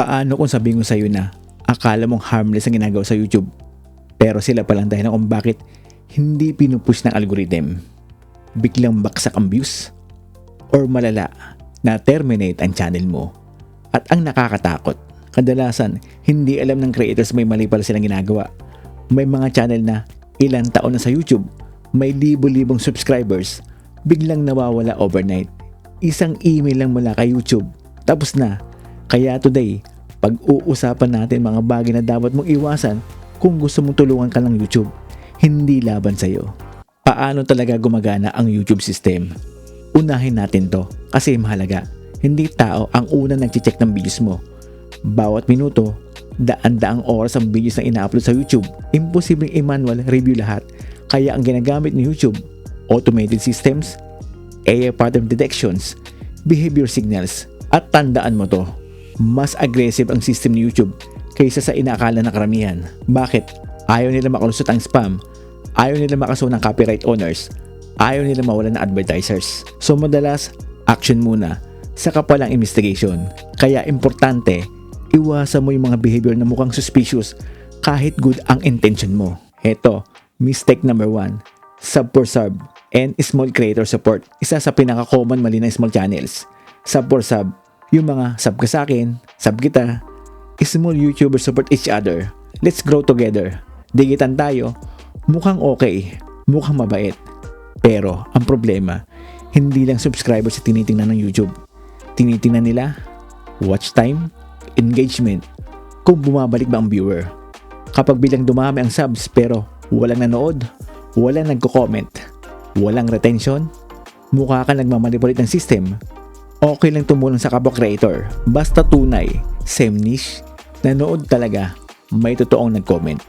Paano kung sabihin ko sa'yo na akala mong harmless ang ginagawa sa YouTube, pero sila palang dahilan kung bakit hindi pinupush ng algorithm? Biglang baksak ang views? Or malala na terminate ang channel mo? At ang nakakatakot, kadalasan hindi alam ng creators may mali pala silang ginagawa. May mga channel na ilang taon na sa YouTube, may libo-libong subscribers, biglang nawawala overnight. Isang email lang mula kay YouTube, tapos na. Kaya today, pag-uusapan natin mga bagay na dapat mong iwasan kung gusto mong tulungan ka ng YouTube, hindi laban sa'yo. Paano talaga gumagana ang YouTube system? Unahin natin to kasi mahalaga. Hindi tao ang unang nag-check ng videos mo. Bawat minuto, daan-daang oras ang videos na ina-upload sa YouTube. Imposibleng i-manual review lahat. Kaya ang ginagamit ni YouTube, automated systems, AI pattern detections, behavior signals. At tandaan mo to, mas aggressive ang system ni YouTube kaysa sa inaakala ng karamihan. Bakit? Ayaw nila makalusot ang spam. Ayaw nila makasuhan ng copyright owners. Ayaw nila mawala ng advertisers. So madalas, action muna. Saka pa lang investigation. Kaya importante, iwasan mo yung mga behavior na mukhang suspicious kahit good ang intention mo. Heto, mistake number 1. Sub for sub and small creator support. Isa sa pinaka-common mali ng small channels. Sub for sub, yung mga sub ka sa akin, sub kita. Small YouTubers support each other. Let's grow together. Digitan tayo. Mukhang okay, mukhang mabait. Pero ang problema, hindi lang subscribers sa tinitingnan ng YouTube. Tinitingnan nila watch time, engagement, kung bumabalik ba ang viewer. Kapag bilang dumami ang subs pero walang nanood, walang nagko-comment, walang retention, mukha ka nagmamanipulate ng system. Okay lang tumulong sa kapwa creator, basta tunay, same niche, nanood talaga, may totoong nag-comment.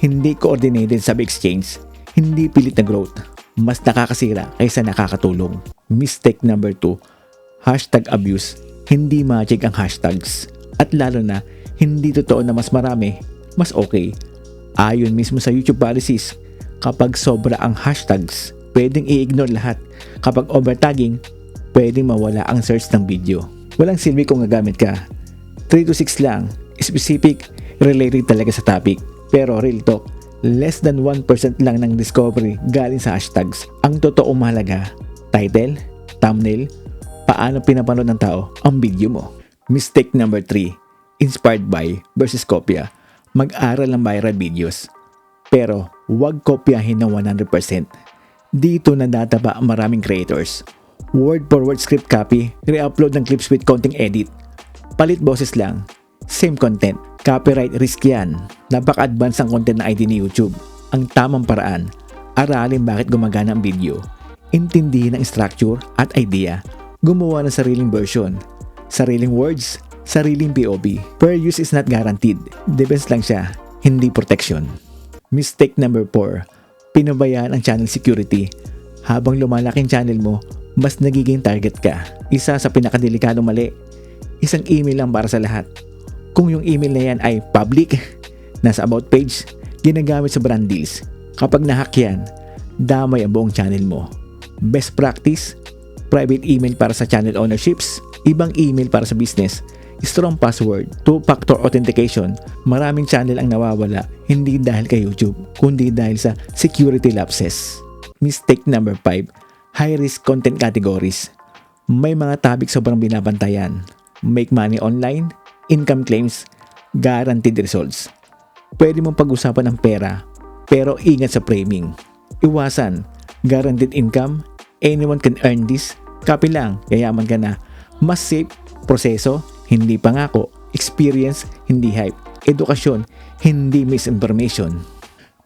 Hindi coordinated sub exchange, hindi pilit na growth, mas nakakasira kaysa nakakatulong. Mistake number 2, hashtag abuse. Hindi magic ang hashtags. At lalo na, hindi totoo na mas marami, mas okay. Ayon mismo sa YouTube policies, kapag sobra ang hashtags, pwedeng i-ignore lahat. Kapag overtagging, pwedeng mawala ang search ng video. Walang silbi kung gagamit ka. 3 to 6 lang, specific, related talaga sa topic. Pero real talk, less than 1% lang ng discovery galing sa hashtags. Ang totoo mahalaga, title, thumbnail, paano pinapanood ng tao ang video mo. Mistake number 3, inspired by versus kopya. Mag-aral ng viral videos, pero huwag kopyahin ng 100%. Dito nadadapa ang maraming creators. Word for word script copy, re-upload ng clips with konting edit. Palit boses lang, same content. Copyright risk yan. Napaka-advance ang content na ID ni YouTube. Ang tamang paraan, aralin bakit gumagana ang video. Intindihin ang structure at idea. Gumawa ng sariling version. Sariling words, sariling POV. Per use is not guaranteed. Depends lang siya, hindi protection. Mistake number 4. Pinabayaan ang channel security. Habang lumalaki ang channel mo, mas nagiging target ka. Isa sa pinakadelikadong mali, isang email lang para sa lahat. Kung yung email na yan ay public, nasa about page, ginagamit sa brand deals. Kapag nahack yan, damay ang buong channel mo. Best practice, private email para sa channel ownerships, ibang email para sa business, strong password, two-factor authentication. Maraming channel ang nawawala, hindi dahil kay YouTube, kundi dahil sa security lapses. Mistake number 5, high-risk content categories. May mga topic sobrang binabantayan. Make money online, income claims, guaranteed results. Pwede mong pag-usapan ng pera, pero ingat sa framing. Iwasan, guaranteed income, anyone can earn this, copy lang, yayaman ka na. Mas safe, proseso, hindi pangako, experience, hindi hype, edukasyon, hindi misinformation.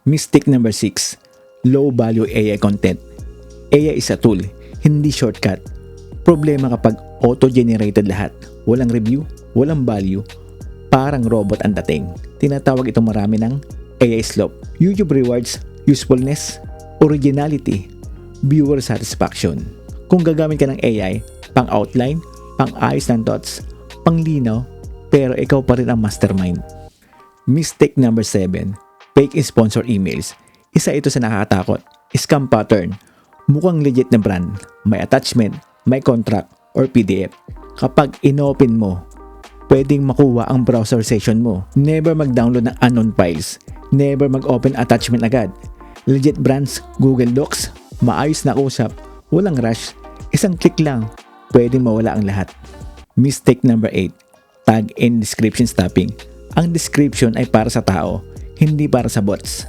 Mistake number 6, low value AI content. AI is a tool, hindi shortcut. Problema kapag auto-generated lahat, walang review, walang value, parang robot ang dating. Tinatawag itong marami ng AI slope. YouTube rewards usefulness, originality, viewer satisfaction. Kung gagamit ka ng AI, pang outline, pang ayos ng thoughts, pang linaw, pero ikaw pa rin ang mastermind. Mistake number 7, fake sponsor emails. Isa ito sa nakakatakot, scam pattern. Mukhang legit na brand, may attachment, may contract, or PDF. Kapag inopen mo, pwedeng makuha ang browser session mo. Never mag-download ng unknown files. Never mag-open attachment agad. Legit brands, Google Docs, maayos na usap, walang rush, isang click lang, pwedeng mawala ang lahat. Mistake number 8. Tag and description stuffing. Ang description ay para sa tao, hindi para sa bots.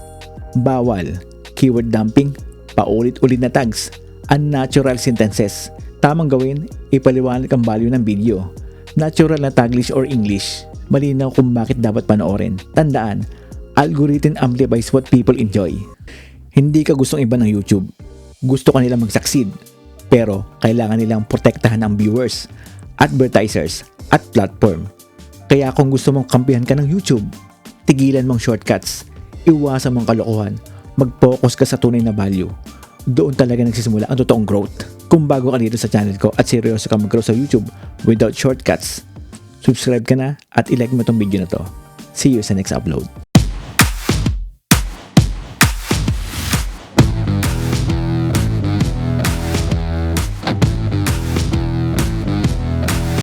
Bawal. Keyword dumping, paulit-ulit na tags, unnatural sentences. Tamang gawin, ipaliwanag ang value ng video. Natural na Taglish or English, malinaw kung bakit dapat panoorin. Tandaan, algorithm amplifies what people enjoy. Hindi ka gustong iba ng YouTube. Gusto ka nilang mag-succeed. Pero kailangan nilang protektahan ang viewers, advertisers, at platform. Kaya kung gusto mong kampihan ka ng YouTube, tigilan mong shortcuts, iwasan mong kalokohan, mag-focus ka sa tunay na value. Doon talaga nagsisimula ang totoong growth. Kung bago ka dito sa channel ko at seryoso ka mag-grow sa YouTube without shortcuts, subscribe ka na at ilike mo tong video na to. See you sa next upload.